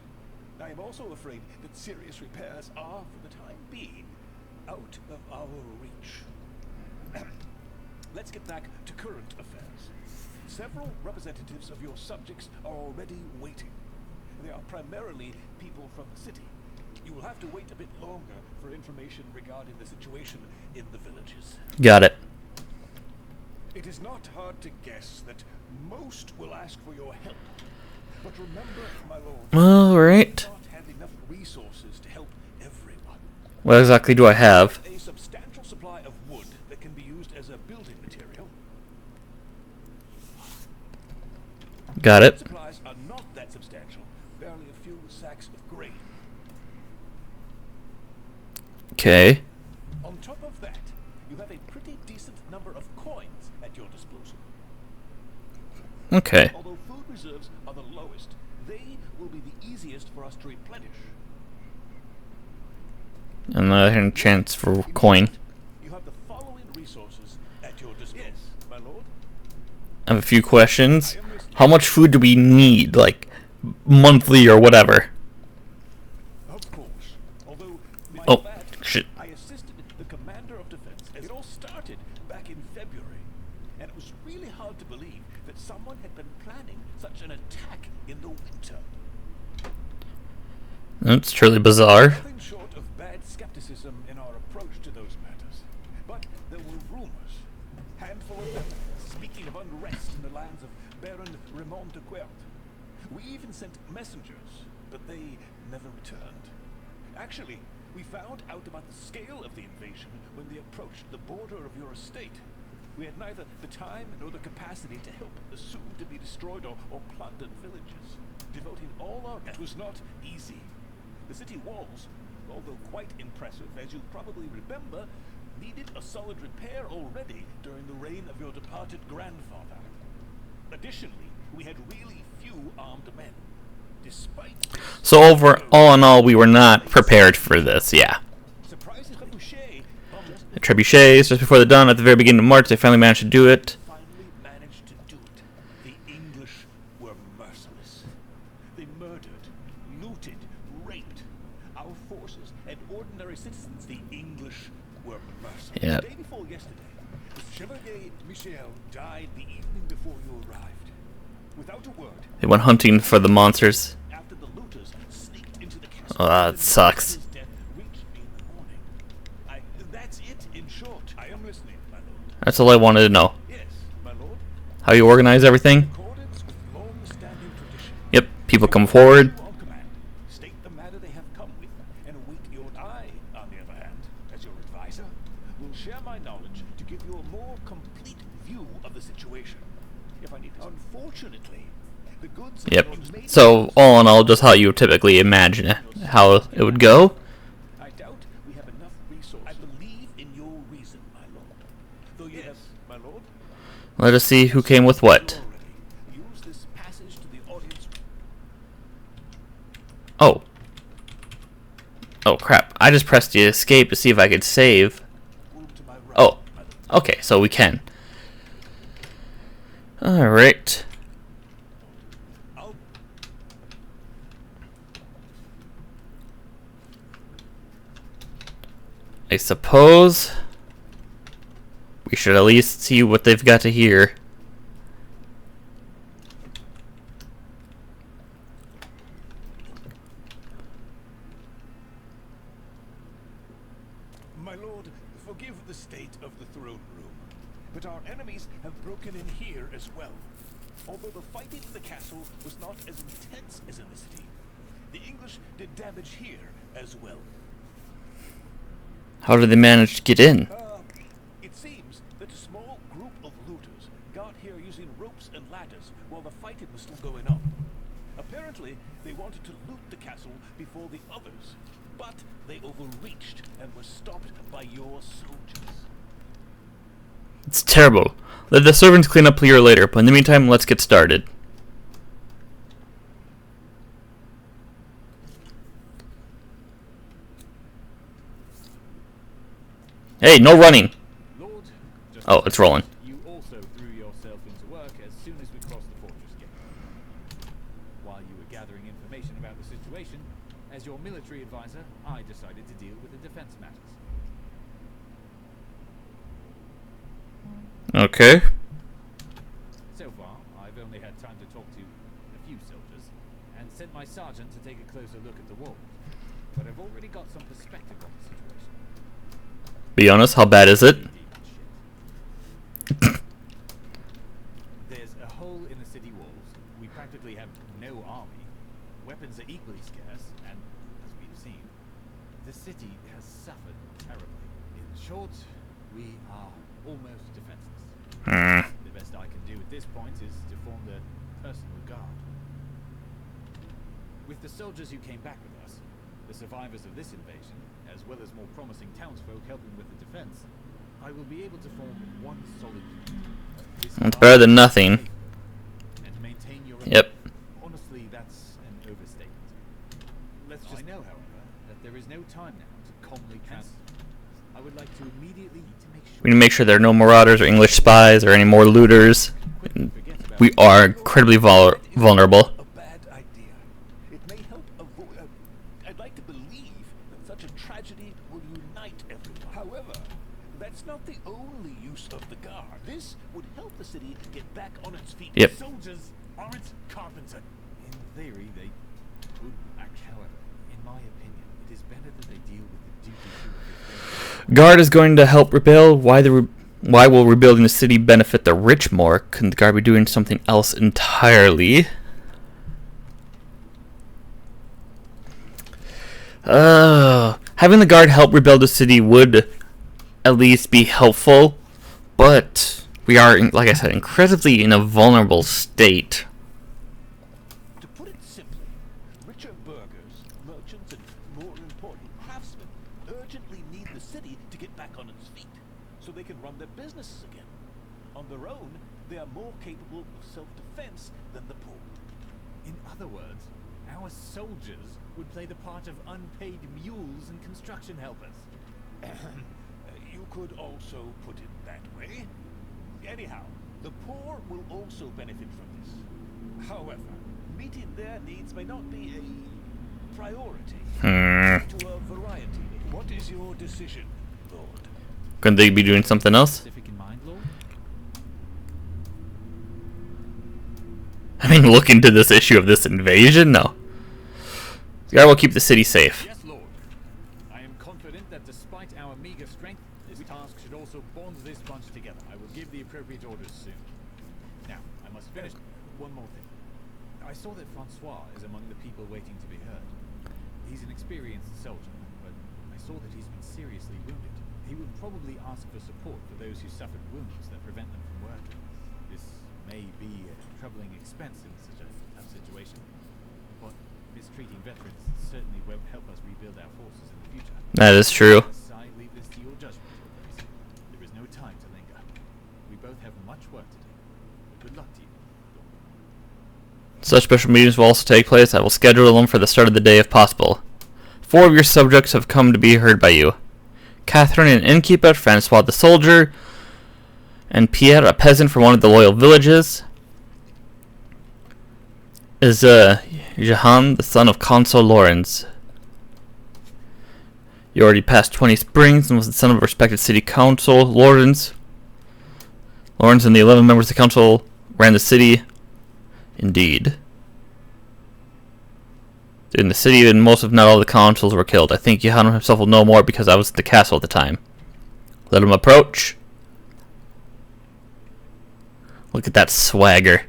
I am also afraid that serious repairs are, for the time being, out of our reach. Let's get back to current affairs. Several representatives of your subjects are already waiting. They are primarily people from the city. You will have to wait a bit longer for information regarding the situation in the villages. Got it. It is not hard to guess that most will ask for your help. But remember, my lord, Alright. you do not have enough resources to help everyone. What exactly do I have? A substantial supply of wood that can be used as a building material. Got it. Supplies are not that substantial, barely a few sacks of grain. Okay. On top of that, you have a pretty decent number of coins at your disposal. Okay. Although food reserves are the lowest, they will be the easiest for us to replenish. Another chance for coin. You have the following resources at your disposal. Yes, my lord. I have a few questions. How much food do we need? Like, monthly or whatever? Of course. Although, my Oh, bad, shit. I assisted the commander of defense as it all started back in February. And it was really hard to believe that someone had been planning such an attack in the winter. That's truly bizarre. Nothing short of bad skepticism in our approach to those matters. But there were rumors. Handful of them speaking of unrest in the lands of Baron Reborn de Quert. We even sent messengers, but they never returned. Actually, we found out about the scale of the invasion when they approached the border of your estate. We had neither the time nor the capacity to help the soon-to-be destroyed or plundered villages. Devoting all our efforts was not easy. The city walls, although quite impressive, as you probably remember, needed a solid repair already during the reign of your departed grandfather. Additionally, we had really few armed men. Despite this, So all in all, we were not prepared for this. Yeah. surprising trebuchet almost The trebuchets, just before the dawn, at the very beginning of March, they finally managed to do it. finally managed to do it. The English were merciless. They murdered, looted, raped our forces and ordinary citizens. The English were merciless. Yep. The day before yesterday, the Chevalier Michel died the evening before you arrived. Without a word, They went hunting for the monsters. after the looters sneaked into the castle. Oh, that sucks. His death reached me in the morning. That's it, in short. I am listening, my lord. That's all I wanted to know. Yes, my lord. How you organize everything? Accordance with long-standing tradition. Yep. People come forward. On command, state the matter they have come with, and await your I, on the other hand, as your advisor, will share my knowledge to give you a more complete view of the situation. If I need to. Unfortunately, the goods. Yep. So all in all, just how you would typically imagine it, how it would go. I doubt we have enough resources. I believe in your reason, my lord. Though you have, my lord. Let us see who came with what. Already. Use this passage to the audience. Oh. Oh crap! I just pressed the escape to see if I could save. Room to my right, Oh. my lord. Okay, so we can. Alright. I'll I suppose we should at least see what they've got to hear. My lord, forgive the state of the throne room, but our enemies have broken in here as well. Although the fighting in the castle was not as intense as in the city, the English did damage here as well. How did they manage to get in? It seems that a small group of looters got here using ropes and ladders while the fighting was still going on. Apparently, they wanted to loot the castle before the others, but they overreached and were stopped by your soldiers. It's terrible. Let the servants clean up here later, but in the meantime, let's get started. Hey, no running! Lord, just Oh, it's rolling. you also threw yourself into work as soon as we crossed the fortress gate. While you were gathering information about the situation, As your military advisor, I decided to deal with the defense matters. Okay. So far, I've only had time to talk to a few soldiers, and sent my sergeant to take a closer look at the walls. But I've already got some perspective on the situation. Be honest, how bad is it? There's a hole in the city walls. We practically have no army. Weapons are equally scarce, and as we've seen, the city has suffered terribly. In short, we are almost defenseless. The best I can do at this point is to form the personal guard. With the soldiers who came back with us, the survivors of this invasion, as well as more promising townsfolk helping with the defense, I will be able to form one solid unit. It's better than nothing. And maintain your Yep. Honestly, that's an overstatement. I know, however, that there is no time now to calmly I would like to immediately make sure We need to make sure there are no marauders or English spies or any more looters. We are incredibly vulnerable. A bad idea. It may help avoid. I'd like to believe that such a tragedy will unite everyone. However, that's not the only use of the guard. This would help the city get back on its feet. Yep. soldiers aren't carpenter. In theory, they could act. However, in my opinion, it is better that they deal with the duty of the Guard is going to help rebuild. Why will rebuilding the city benefit the rich more? Couldn't the guard be doing something else entirely? Having the guard help rebuild the city would at least be helpful, but we are, like I said, incredibly in a vulnerable state. To put it simply, richer burghers, merchants, and more important craftsmen urgently need the city to get back on its feet, so they can run their businesses again. On their own, they are more capable of self-defense than the poor. In other words, our soldiers would play the part of unpaid mules and construction helpers. You could also put it that way. Anyhow, the poor will also benefit from this. However, meeting their needs may not be a priority. To a variety. What is your decision, Lord? Couldn't they be doing something else? Specific in mind, Lord? I mean, look into this issue of this invasion? No. The guard will keep the city safe. Yes, Lord. I am confident that despite our meager strength, this task should also bond this bunch together. I will give the appropriate orders soon. Now, I must finish. One more thing. I saw that Francois is among the people waiting to be heard. He's an experienced soldier, but I saw that he's been seriously wounded. He would probably ask for support for those who suffered wounds that prevent them from working. This may be a troubling expense in such a tough situation, but mistreating veterans certainly won't help us rebuild our forces in the future. That is true. I leave this to your judgment, Your Grace. There is no time to linger. We both have much work to do. Good luck to you. Such special meetings will also take place. I will schedule them for the start of the day if possible. 4 of your subjects have come to be heard by you. Catherine, an innkeeper, Francois the soldier, and Pierre, a peasant from one of the loyal villages. Is Jehan, the son of Consul Lawrence. You already passed 20 springs and was the son of a respected city council. Lawrence and the 11 members of the council ran the city. Indeed. In the city, and most if not all the consuls were killed. I think Johann himself will know more because I was at the castle at the time. Let him approach. Look at that swagger.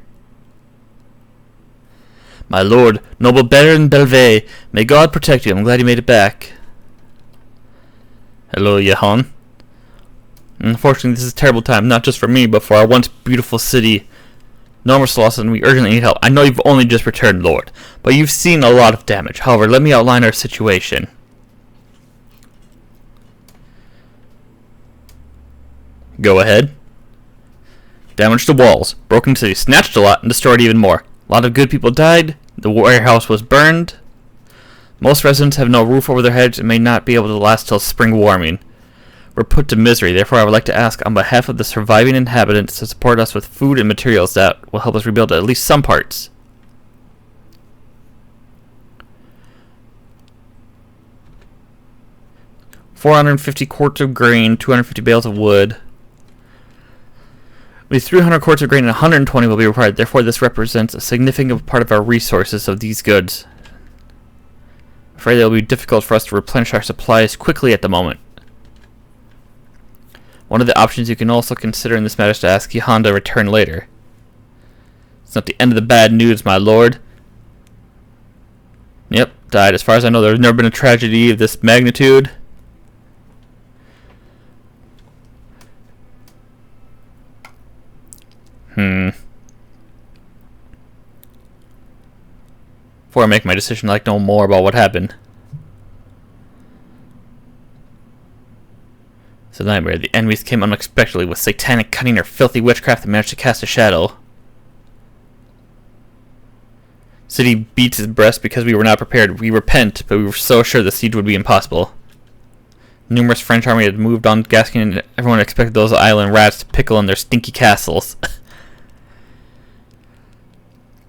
My lord, noble Baron Belvais, may God protect you. I'm glad you made it back. Hello, Johann. Unfortunately, this is a terrible time, not just for me, but for our once beautiful city. Normus Lawson, we urgently need help. I know you've only just returned, Lord, but you've seen a lot of damage. However, let me outline our situation. Go ahead. Damage to walls. Broken city. Snatched a lot and destroyed even more. A lot of good people died. The warehouse was burned. Most residents have no roof over their heads and may not be able to last till spring warming. We're put to misery. Therefore, I would like to ask on behalf of the surviving inhabitants to support us with food and materials that will help us rebuild at least some parts. 450 quarts of grain, 250 bales of wood. With 300 quarts of grain and 120 will be required. Therefore, this represents a significant part of our resources of these goods. I'm afraid it will be difficult for us to replenish our supplies quickly at the moment. One of the options you can also consider in this matter is to ask Johan to return later. It's not the end of the bad news, my lord. Yep, died. As far as I know, there's never been a tragedy of this magnitude. Before I make my decision, I'd like to know more about what happened. It's a nightmare. The enemies came unexpectedly with satanic cunning or filthy witchcraft and managed to cast a shadow. City beats his breast because we were not prepared. We repent, but we were so sure the siege would be impossible. Numerous French army had moved on Gascony, and everyone expected those island rats to pickle in their stinky castles.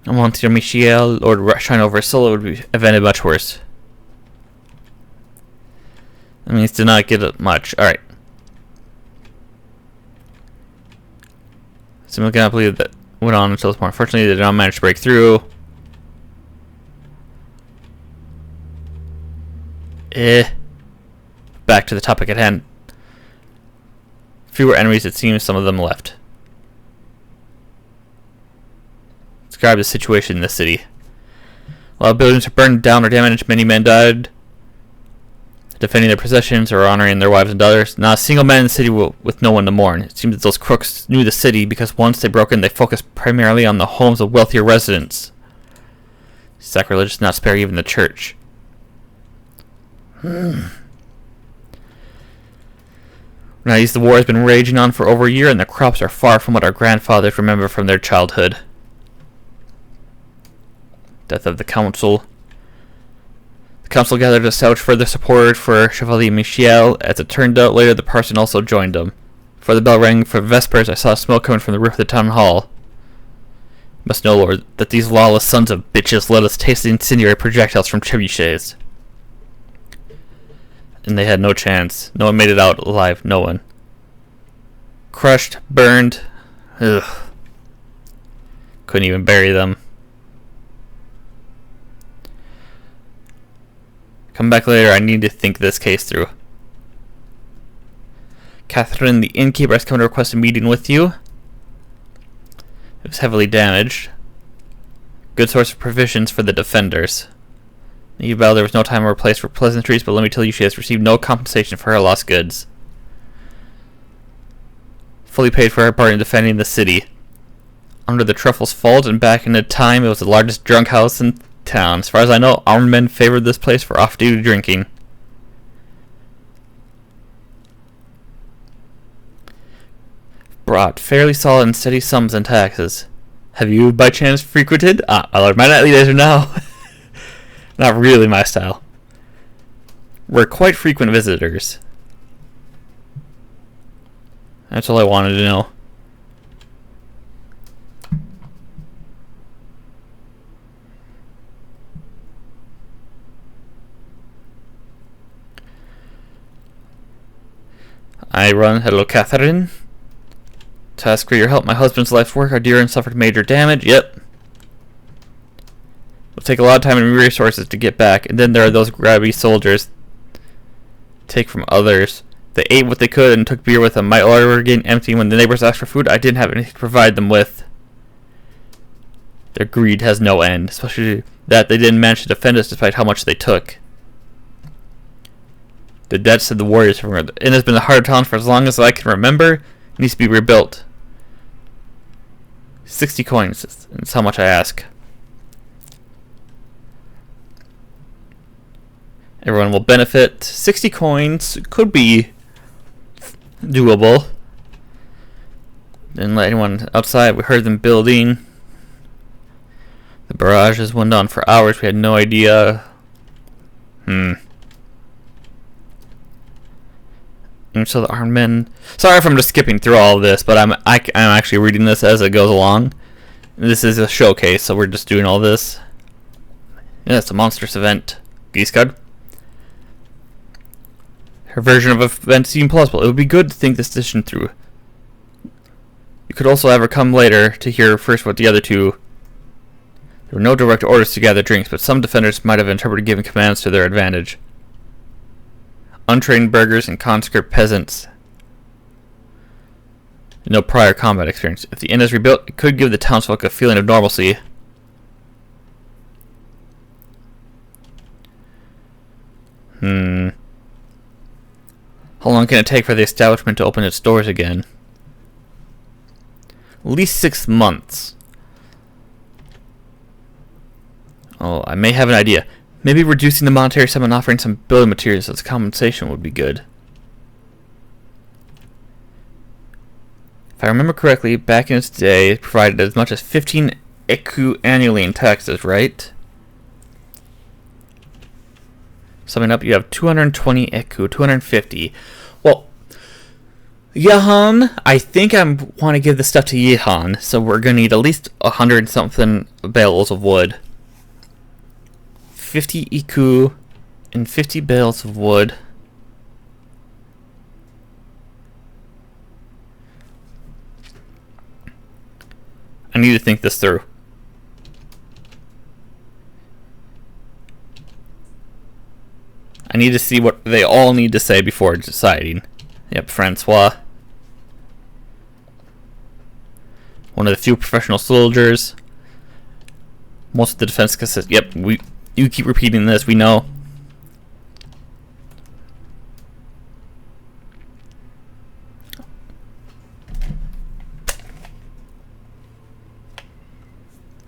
Monsieur Michel, Lord Shine over his soul, it would have ended much worse. That means did not get it much. Alright. Simply cannot believe that went on until this point. Unfortunately, they did not manage to break through. Back to the topic at hand. Fewer enemies, it seems. Some of them left. Describe the situation in the city. While buildings were burned down or damaged, many men died, defending their possessions or honoring their wives and daughters. Not a single man in the city with no one to mourn. It seems that those crooks knew the city because once they broke in, they focused primarily on the homes of wealthier residents. Sacrilegious not spare even the church. Now, the war has been raging on for over a year, and the crops are far from what our grandfathers remember from their childhood. Death of the council. The council gathered to establish further support for Chevalier Michel. As it turned out, later the parson also joined them. Before the bell rang for vespers, I saw smoke coming from the roof of the town hall. You must know, Lord, that these lawless sons of bitches let us taste the incendiary projectiles from trebuchets. And they had no chance. No one made it out alive. No one. Crushed, burned. Ugh. Couldn't even bury them. Come back later. I need to think this case through. Catherine, the innkeeper, has come to request a meeting with you. It was heavily damaged. Good source of provisions for the defenders. Ebel, there was no time or place for pleasantries, but let me tell you, she has received no compensation for her lost goods. Fully paid for her part in defending the city. Under the Truffles Fault, and back in the time, it was the largest drunk house in town. As far as I know, armed men favored this place for off-duty drinking. Brought fairly solid and steady sums in taxes. Have you, by chance, frequented? My lord, my nightly days are now... Not really my style. We're quite frequent visitors. That's all I wanted to know. I run. Hello, Catherine. To ask for your help. My husband's life's work. Our dear and suffered major damage. Yep. It'll take a lot of time and resources to get back, and then there are those grabby soldiers take from others. They ate what they could and took beer with them. My larder were getting empty. When the neighbors asked for food, I didn't have anything to provide them with. Their greed has no end, especially that they didn't manage to defend us despite how much they took. The debts of the warriors from it has been a hard town for as long as I can remember. It needs to be rebuilt. 60 coins is how much I ask. Everyone will benefit. 60 coins could be doable. Didn't let anyone outside. We heard them building. The barrages went on for hours. We had no idea. And so the armed men. Sorry if I'm just skipping through all of this, but I'm actually reading this as it goes along. This is a showcase, so we're just doing all this. Yeah, it's a monstrous event. Geese card. Her version of events seemed plausible. It would be good to think this decision through. You could also have her come later to hear first what the other two... There were no direct orders to gather drinks, but some defenders might have interpreted giving commands to their advantage. Untrained burghers and conscript peasants. No prior combat experience. If the inn is rebuilt, it could give the townsfolk a feeling of normalcy. How long can it take for the establishment to open its doors again? At least 6 months. Oh, I may have an idea. Maybe reducing the monetary sum and offering some building materials as compensation would be good. If I remember correctly, back in its day, it provided as much as 15 ecu annually in taxes, right? Summing up, you have 220 ecu, 250. Well, Jahan, I think I want to give the stuff to Jahan, so we're going to need at least 100 something bales of wood. 50 ecu and 50 bales of wood. I need to think this through. I need to see what they all need to say before deciding. Yep, Francois. One of the few professional soldiers. Most of the defense consists. Yep, you keep repeating this, we know.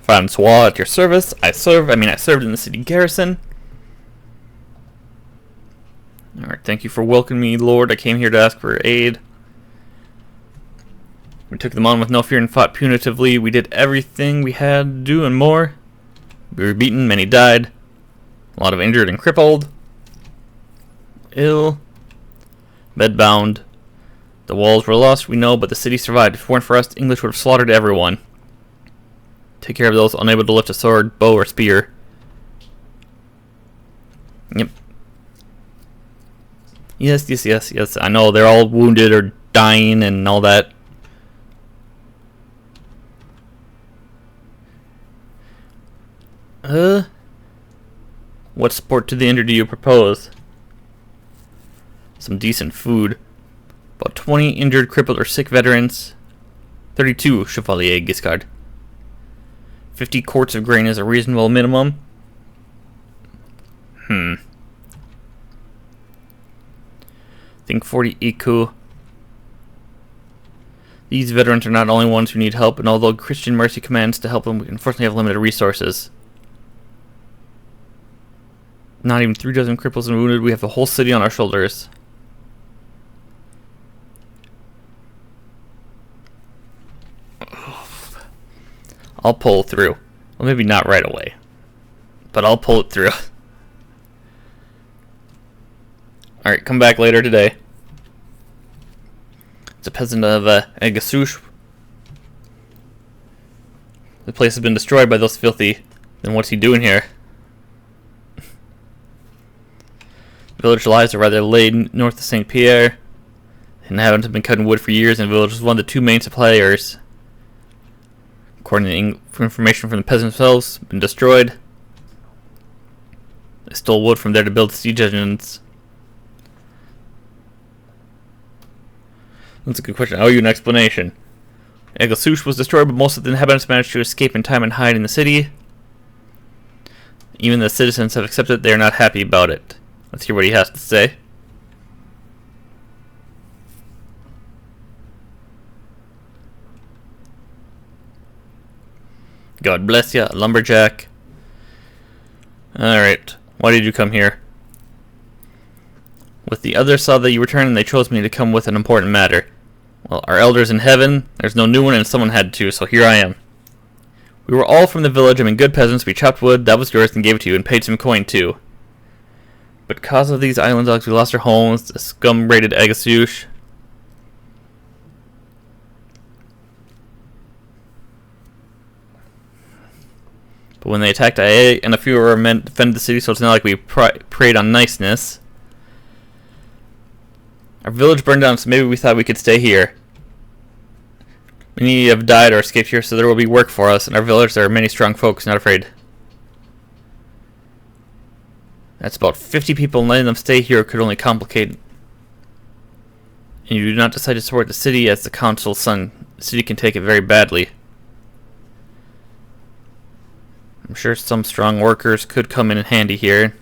Francois at your service. I served in the city garrison. Alright, thank you for welcoming me, Lord. I came here to ask for aid. We took them on with no fear and fought punitively. We did everything we had to do and more. We were beaten, many died. A lot of injured and crippled. Ill. Bedbound. The walls were lost, we know, but the city survived. If it weren't for us, the English would have slaughtered everyone. Take care of those unable to lift a sword, bow, or spear. Yep. Yes. I know they're all wounded or dying and all that. What sport to the injured do you propose? Some decent food. About 20 injured, crippled, or sick veterans. 32, Chevalier Giscard. 50 quarts of grain is a reasonable minimum. I think 40 ecu. These veterans are not the only ones who need help, and although Christian mercy commands to help them, we unfortunately have limited resources. Not even 3 dozen cripples and wounded. We have the whole city on our shoulders. I'll pull through. Well, maybe not right away, but I'll pull it through. Alright, come back later today. It's a peasant of Agasush. The place has been destroyed by those filthy. Then what's he doing here? The village lies are rather laid north of St. Pierre. The inhabitants have been cutting wood for years, and the village is one of the 2 main suppliers. According to information from the peasants themselves, been destroyed. They stole wood from there to build siege engines. That's a good question. I owe you an explanation. Agasush was destroyed, but most of the inhabitants managed to escape in time and hide in the city. Even the citizens have accepted they are not happy about it. Let's hear what he has to say. God bless ya, lumberjack. Alright, why did you come here? With the others saw that you returned, and they chose me to come with an important matter. Well, our elders in heaven, there's no new one, and someone had to, so here I am. We were all from the village, I mean good peasants, we chopped wood, that was yours, and gave it to you, and paid some coin too. But because of these island dogs, we lost our homes, the scum raided Agasush. But when they attacked IA, and a few of our men defended the city, so it's not like we preyed on niceness. Our village burned down, so maybe we thought we could stay here. Many have died or escaped here, so there will be work for us. In our village, there are many strong folks, not afraid. That's about 50 people, and letting them stay here could only complicate. And you do not decide to support the city as the council's son. The city can take it very badly. I'm sure some strong workers could come in handy here.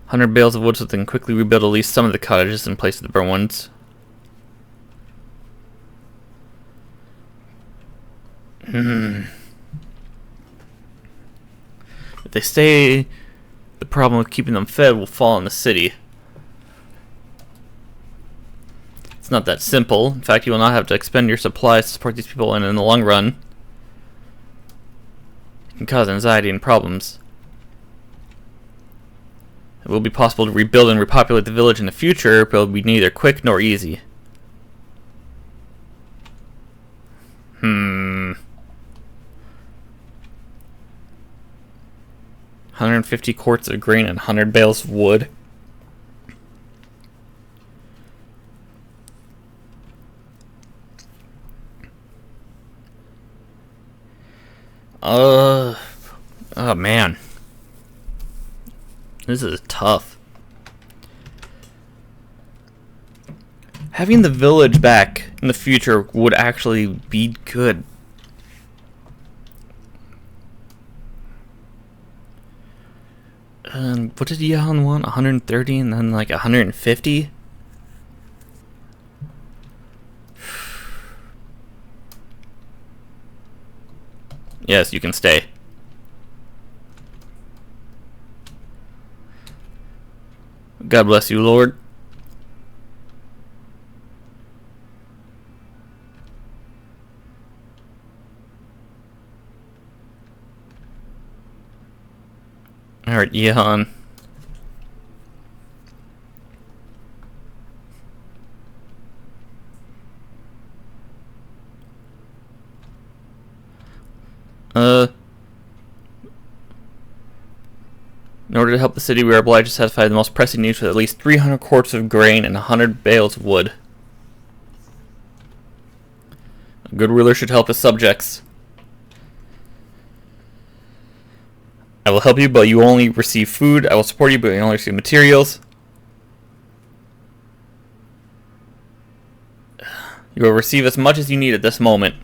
"100 bales of wood so they can quickly rebuild at least some of the cottages in place of the burnt ones." If they stay, the problem of keeping them fed will fall on the city. It's not that simple. In fact, you will not have to expend your supplies to support these people, and in the long run, it can cause anxiety and problems. It will be possible to rebuild and repopulate the village in the future, but it will be neither quick nor easy. 150 quarts of grain and 100 bales of wood. Oh man. This is tough. Having the village back in the future would actually be good. What did Yehan want? 130 and then like 150? Yes, you can stay. God bless you, Lord. Alright, Yehan. In order to help the city, we are obliged to satisfy the most pressing needs with at least 300 quarts of grain and 100 bales of wood. A good ruler should help his subjects. I will help you, but you only receive food. I will support you, but you only receive materials. You will receive as much as you need at this moment.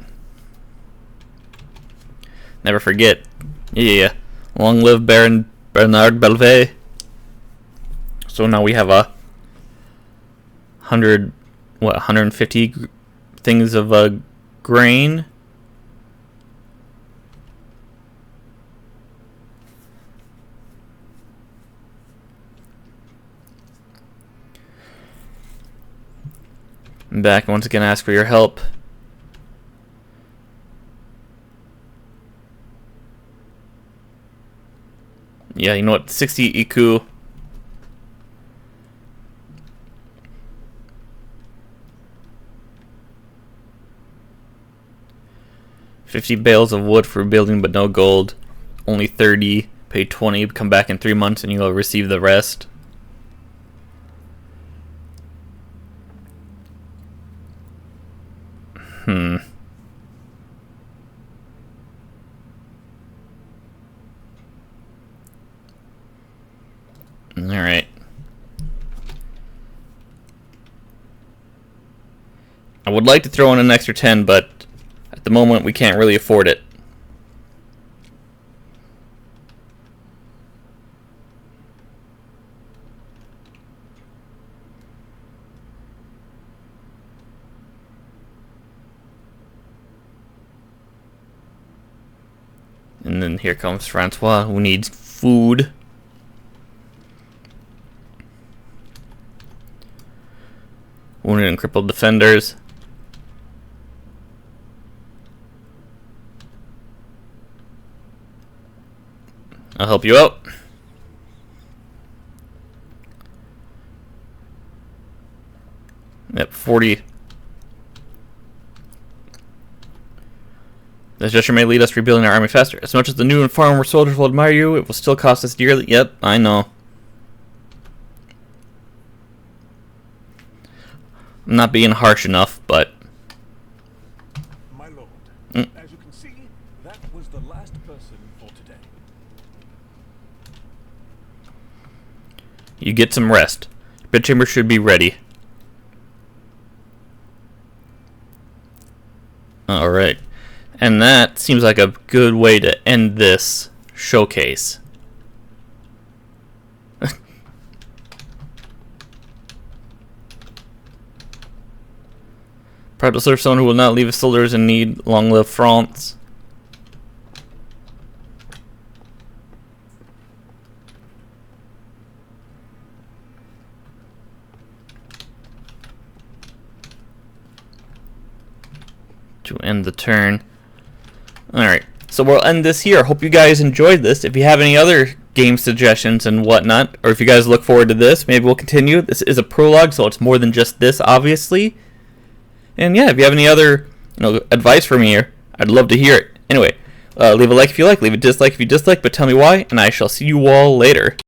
Never forget. Yeah. Long live Baron Bernard Belvay. So now we have 150 things of grain. I'm back once again, ask for your help. Yeah, you know what? 60 IQ. $50 bales of wood for building, but no gold. Only 30. Pay 20. Come back in 3 months, and you'll receive the rest. Alright. I would like to throw in an extra 10, but at the moment we can't really afford it. And then here comes Francois, who needs food. Wounded and crippled defenders. I'll help you out. Yep, 40. This gesture may lead us rebuilding our army faster. As much as the new and former soldiers will admire you, it will still cost us dearly. Yep, I know. I'm not being harsh enough, but My lord, Mm. as you can see, that was the last person for today. you get some rest. Bedchamber should be ready. Alright. And that seems like a good way to end this showcase. Proud to serve someone who will not leave his soldiers in need. Long live France. To end the turn. Alright, so we'll end this here. Hope you guys enjoyed this. If you have any other game suggestions and whatnot, or if you guys look forward to this, maybe we'll continue. This is a prologue, so it's more than just this, obviously. And yeah, if you have any other advice for me here, I'd love to hear it. Anyway, leave a like if you like, leave a dislike if you dislike, but tell me why, and I shall see you all later.